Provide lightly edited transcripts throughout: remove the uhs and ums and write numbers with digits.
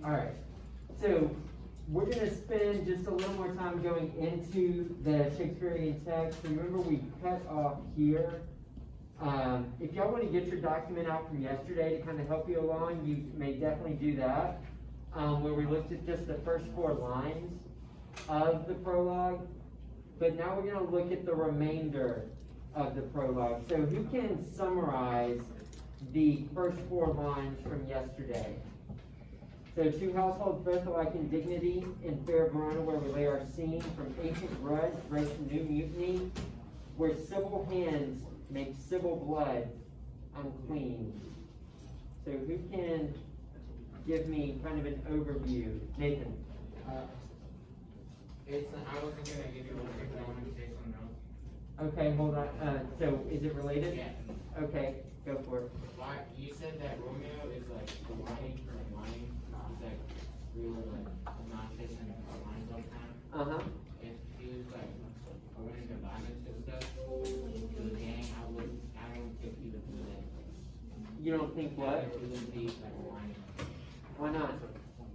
All right, so we're going to spend just a little more time going into the Shakespearean text. Remember, we cut off here. If y'all want to get your document out from yesterday to kind of help you along, you may definitely do that, where we looked at just the first 4 lines of the prologue. But now we're going to look at the remainder of the prologue. So who can summarize the first 4 lines from yesterday? So 2 households both alike in dignity, in fair Verona, where we lay our scene, from ancient grudge race to new mutiny, where civil hands make civil blood unclean. So who can give me kind of an overview? Nathan. I wasn't going to give you one because I wanted to say something else. Okay, hold on. So is it related? Yeah. Okay, go for it. Why you said that Romeo is like lying for lying? He's like really like obnoxious and lying all the time. If he was like going to violence and stuff to the gang, I don't think he would do that. You don't think what? It wouldn't be like lying. Why not?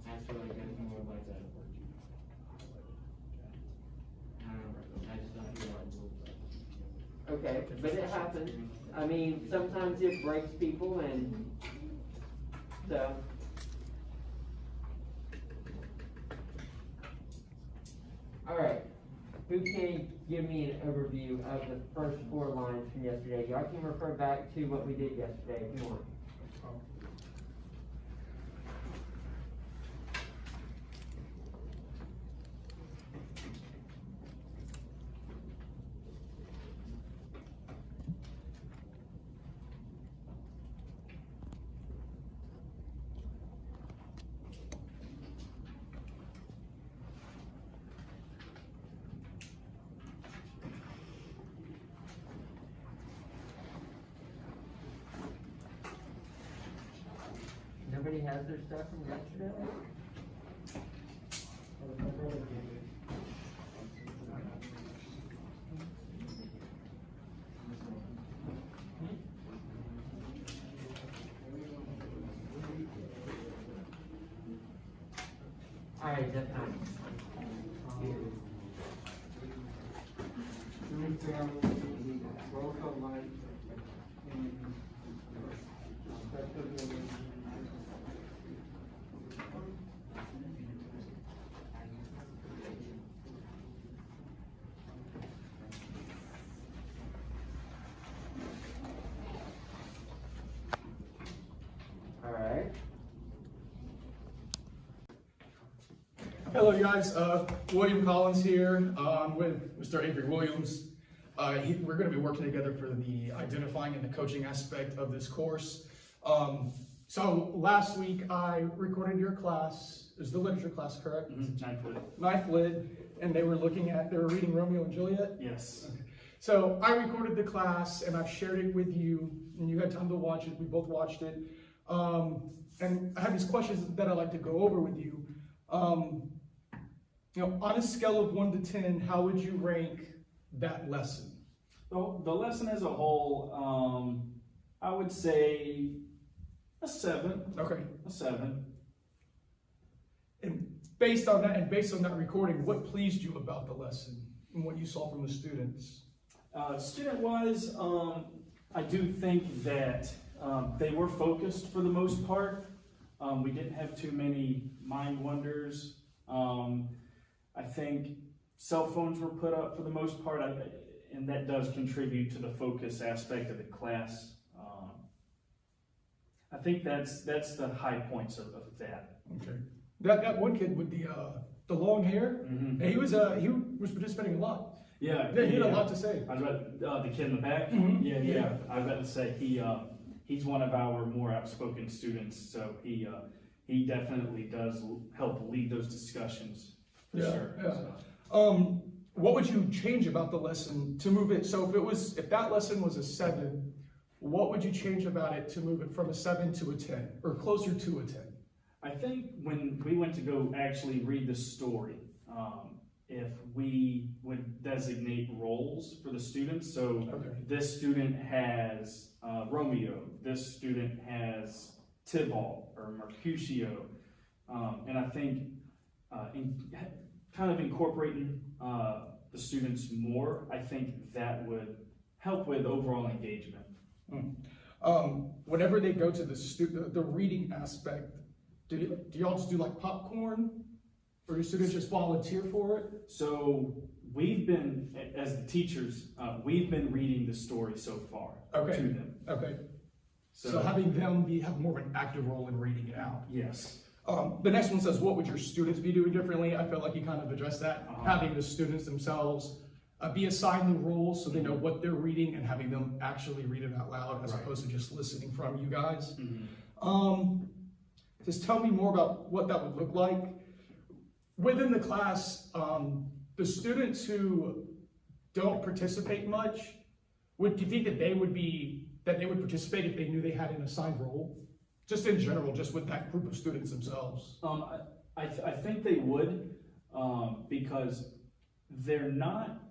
I feel like that's more like a. I don't know. I just don't feel like. Okay, but it happens. I mean, sometimes it breaks people, and so. All right, who can give me an overview of the first 4 lines from yesterday? Y'all can refer back to what we did yesterday if you want. Nobody has their stuff from yesterday? All right, that's fine. All right. Hello, you guys. William Collins here. I'm with Mr. Avery Williams. We're going to be working together for the identifying and the coaching aspect of this course. So last week I recorded your class. It was the literature class, correct? Mm-hmm. Ninth Lit, and they were reading Romeo and Juliet. Yes. Okay. So I recorded the class and I've shared it with you, and you had time to watch it. We both watched it. And I have these questions that I'd like to go over with you. On a scale of 1 to 10, how would you rank that lesson? So the lesson as a whole, I would say a 7. Okay. A 7. And based on that recording, what pleased you about the lesson and what you saw from the students? Student-wise, I do think that they were focused for the most part. We didn't have too many mind wonders. I think cell phones were put up for the most part, and that does contribute to the focus aspect of the class. I think that's the high points of that. Okay. That one kid with the long hair, Mm-hmm. he was participating a lot. Yeah, He had a lot to say. I was about the kid in the back. Mhm. Yeah. I was about to say he's one of our more outspoken students, so he definitely does help lead those discussions for sure. Yeah. So. What would you change about the lesson to move it? So if that lesson was a 7, what would you change about it to move it from a 7 to a 10, or closer to a 10? I think when we went to go actually read the story, if we would designate roles for the students, so Okay. this student has Romeo, this student has Tybalt or Mercutio, And I think kind of incorporating the students more, I think that would help with overall engagement. Whenever they go to the reading aspect, do y'all just do like popcorn? Or do students just volunteer for it? So we've been, as the teachers, we've been reading the story so far Okay. to them. Okay. So having them have more of an active role in reading it out. Yes. The next one says, what would your students be doing differently? I feel like you kind of addressed that. Having the students themselves be assigned the roles so they know what they're reading and having them actually read it out loud as opposed to just listening from you guys. Just tell me more about what that would look like. Within the class, the students who don't participate much, do you think that they would participate if they knew they had an assigned role? Just in general, just with that group of students themselves. I think they would, because they're not,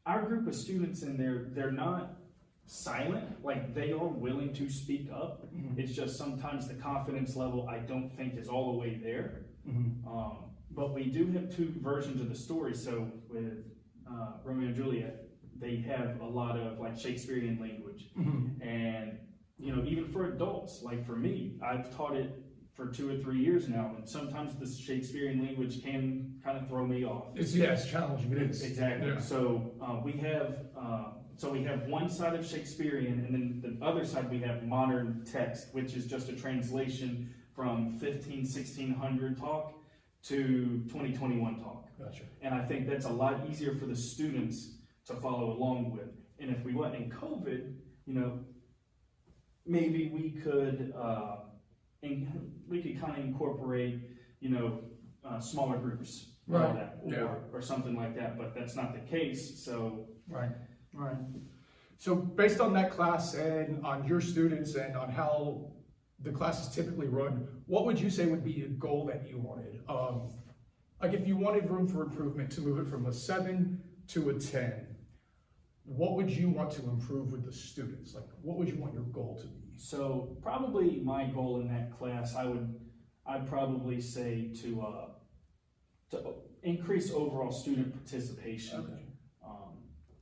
our group of students in there, they're not silent, like they are willing to speak up. It's just sometimes the confidence level I don't think is all the way there. But we do have two versions of the story. So with Romeo and Juliet, they have a lot of like Shakespearean language. And you know, even for adults, like for me, I've taught it for 2 or 3 years now, and sometimes the Shakespearean language can kind of throw me off. It's challenging. It is. Exactly. Yeah. So we have one side of Shakespearean, and then the other side we have modern text, which is just a translation from 1600 talk to 2021 talk. Gotcha. And I think that's a lot easier for the students to follow along with. And if we went in COVID, you know, maybe we could kind of incorporate, you know, smaller groups, Right. Or something like that. But that's not the case. So Right. So based on that class and on your students and on how the class is typically run, what would you say would be a goal that you wanted? Like if you wanted room for improvement to move it from a 7 to a 10, what would you want to improve with the students? Like what would you want your goal to be? So probably my goal in that class, I'd probably say to increase overall student participation. Okay.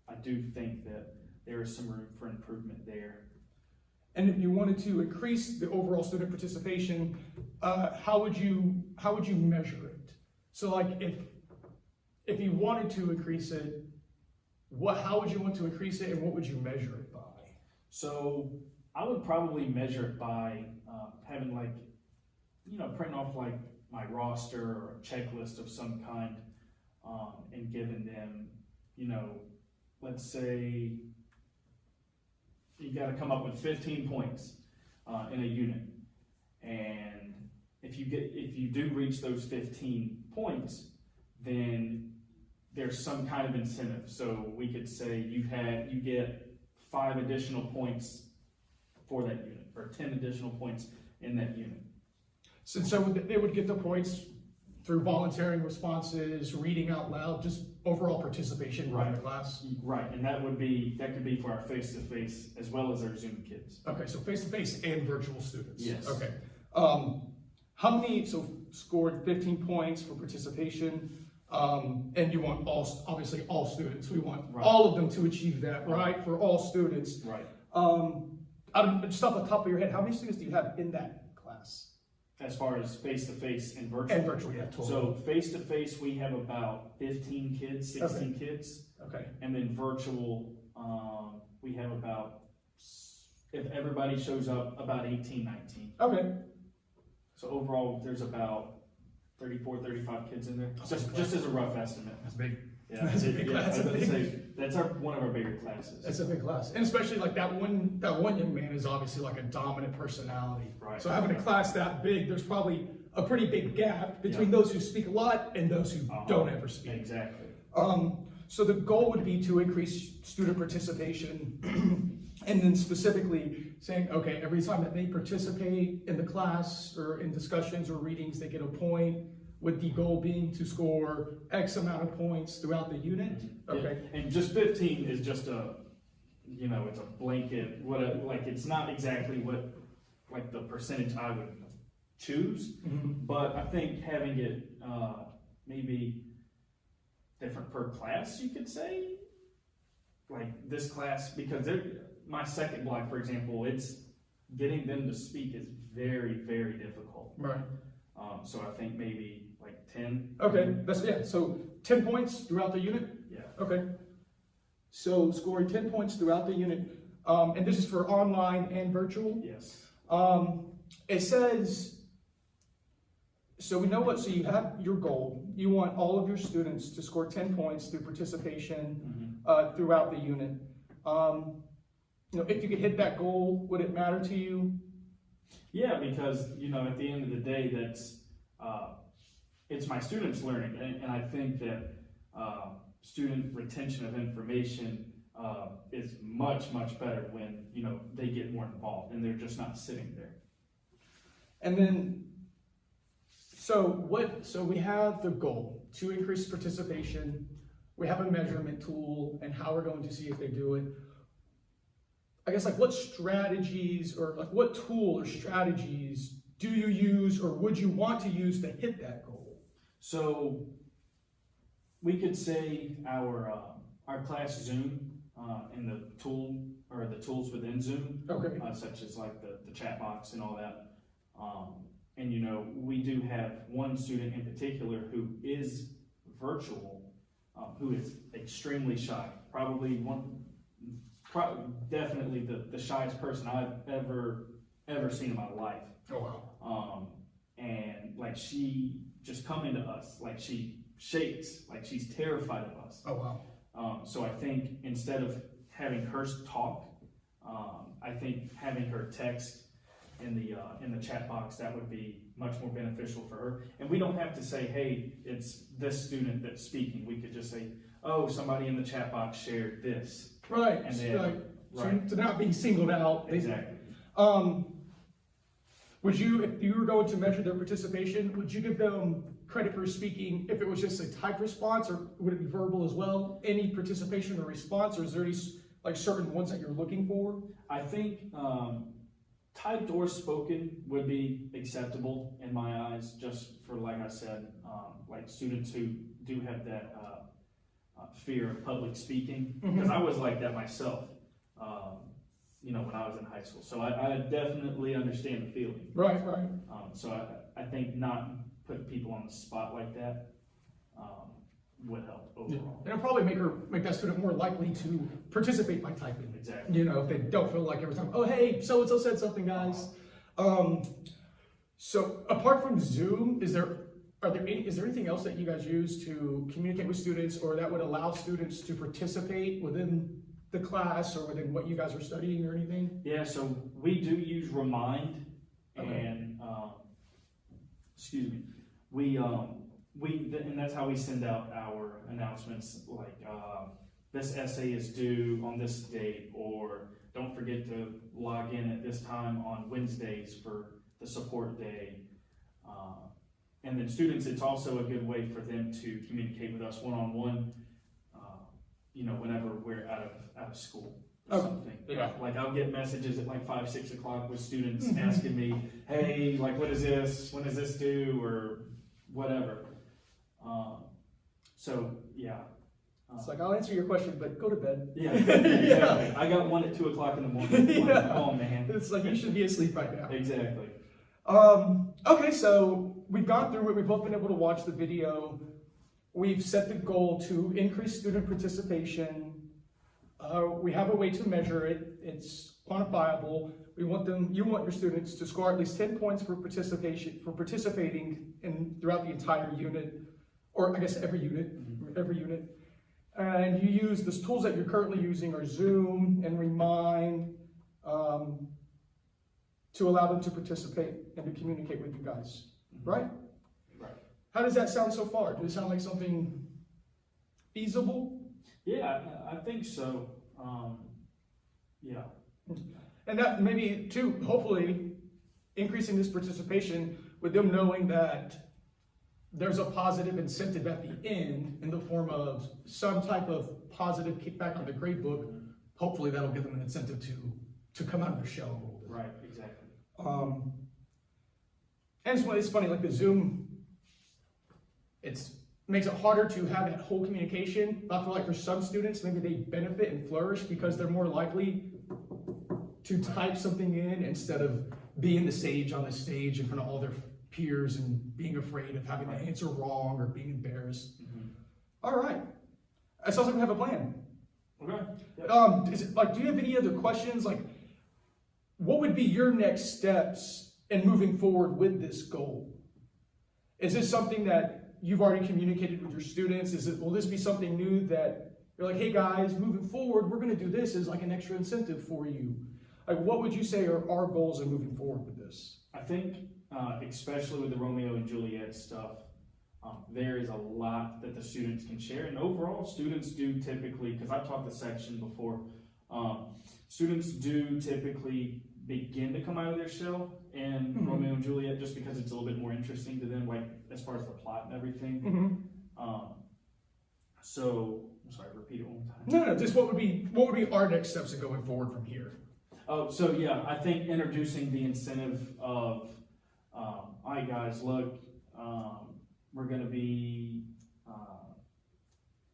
I do think that there is some room for improvement there. And if you wanted to increase the overall student participation, how would you measure it? So like if you wanted to increase it, how would you want to increase it, and what would you measure it by? So I would probably measure it by having like, you know, printing off like my roster or a checklist of some kind, and giving them, you know, let's say you got to come up with 15 points in a unit, and if you do reach those 15 points, then there's some kind of incentive. So we could say you get 5 additional points for that unit, or 10 additional points in that unit. So they would get the points through volunteering responses, reading out loud, just overall participation in the class. Right, and that could be for our face-to-face as well as our Zoom kids. Okay, so face-to-face and virtual students. Yes. Okay. Scored 15 points for participation, and you want obviously all students. We want all of them to achieve that, right? For all students. Right. Just off the top of your head, how many students do you have in that class? As far as face-to-face and virtual? And virtual, yeah, totally. So face-to-face, we have about 15 kids, 16 kids. Okay. And then virtual, we have about, if everybody shows up, about 18, 19. Okay. So overall, there's about 34, 35 kids in there, just as a rough estimate. That's big. Yeah, That's a big class. That's one of our bigger classes. That's a big class, and especially like that one young man is obviously like a dominant personality. Right. So having a class that big, there's probably a pretty big gap between those who speak a lot and those who don't ever speak. Exactly. So the goal would be to increase student participation, and then specifically saying, okay, every time that they participate in the class or in discussions or readings, they get a point, with the goal being to score X amount of points throughout the unit. Okay. Yeah. And just 15 is just a, you know, it's a blanket, it's not exactly what, like the percentage I would choose. Mhm. But I think having it maybe different per class, you could say, like this class, because my second block, for example, it's getting them to speak is very, very difficult. Right. So I think maybe like 10. Okay, yeah, so 10 points throughout the unit? Yeah. Okay. So scoring 10 points throughout the unit, and this is for online and virtual? Yes. It says, so we know so you have your goal. You want all of your students to score 10 points through participation throughout the unit. If you could hit that goal, would it matter to you? Yeah, because, at the end of the day, it's my students learning. And I think that student retention of information is much, much better when, they get more involved and they're just not sitting there. And then, so we have the goal to increase participation. We have a measurement tool and how we're going to see if they do it. I guess, like, what strategies or like what tool or strategies do you use or would you want to use to hit that goal? So we could say our class Zoom and the tool or the tools within Zoom, Okay. such as like the chat box and all that. And we do have one student in particular who is virtual, who is extremely shy. Definitely the shyest person I've ever seen in my life. Oh, wow. And like she just coming to us, like she shakes, like she's terrified of us. Oh, wow. So I think instead of having her talk, I think having her text in the chat box, that would be much more beneficial for her. And we don't have to say, hey, it's this student that's speaking. We could just say, oh, somebody in the chat box shared this. Right. And then, So to not being singled out. Exactly. Would you, if you were going to measure their participation, would you give them credit for speaking if it was just a typed response, or would it be verbal as well? Any participation or response, or is there any like certain ones that you're looking for? I think typed or spoken would be acceptable in my eyes, just for, like I said, like students who do have that fear of public speaking, because I was like that myself, when I was in high school. So I definitely understand the feeling. Right. So I think not putting people on the spot like that would help overall. It'll probably make that student more likely to participate by typing. Exactly. If they don't feel like every time, oh, hey, so-and-so said something, guys. So apart from Zoom, is there anything else that you guys use to communicate with students, or that would allow students to participate within the class or within what you guys are studying or anything? Yeah, so we do use Remind, and and that's how we send out our announcements, like this essay is due on this date, or don't forget to log in at this time on Wednesdays for the support day. And then students, it's also a good way for them to communicate with us one-on-one, whenever we're out of school or something. Yeah. Like I'll get messages at like 5, 6 o'clock with students asking me, hey, like what is this? When is this due? Or whatever. So yeah. It's like, I'll answer your question, but go to bed. Yeah, exactly. I got one at 2 o'clock in the morning. Like, oh man. It's like, you should be asleep right now. Exactly. Okay, so we've gone through it. We've both been able to watch the video. We've set the goal to increase student participation. We have a way to measure it. It's quantifiable. You want your students to score at least 10 points for participating throughout the entire unit, or I guess every unit. And you use the tools that you're currently using are Zoom and Remind, to allow them to participate and to communicate with you guys, right? Right. How does that sound so far? Does it sound like something feasible? Yeah, I think so. Yeah. And that maybe too, hopefully, increasing this participation with them knowing that there's a positive incentive at the end in the form of some type of positive kickback on the grade book. Hopefully that'll give them an incentive to come out of their shell a little bit. Right, exactly. And it's funny, like the Zoom, makes it harder to have that whole communication. But I feel like for some students, maybe they benefit and flourish because they're more likely to type something in instead of being the sage on the stage in front of all their peers and being afraid of having the answer wrong or being embarrassed. Mm-hmm. All right. It sounds like we have a plan. Okay. Is it like, do you have any other questions? Like, what would be your next steps in moving forward with this goal? Is this something that you've already communicated with your students? Will this be something new that you're like, hey guys, moving forward, we're going to do this as like an extra incentive for you? Like, what would you say are our goals in moving forward with this? I think, especially with the Romeo and Juliet stuff, there is a lot that the students can share. And overall, students do typically, because I've taught the section before, students do typically begin to come out of their shell in Romeo and Juliet just because it's a little bit more interesting to them, like as far as the plot and everything. So, I'm sorry, repeat it one more time. No, just what would be our next steps in going forward from here? Oh, so yeah, I think introducing the incentive of, all right guys, look, we're going to be,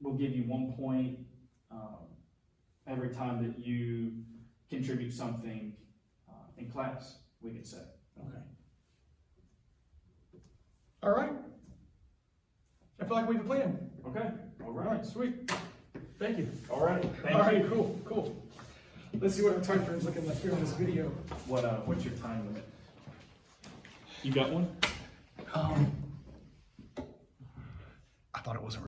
we'll give you 1 point every time that you contribute something in class, we could say. Okay. All right. I feel like we have a plan. Okay, all All right. right, sweet. Thank you. All right, All thank right, you. cool. Let's see what our time frame's looking like here on this video. What's your time limit? You got one? I thought it was a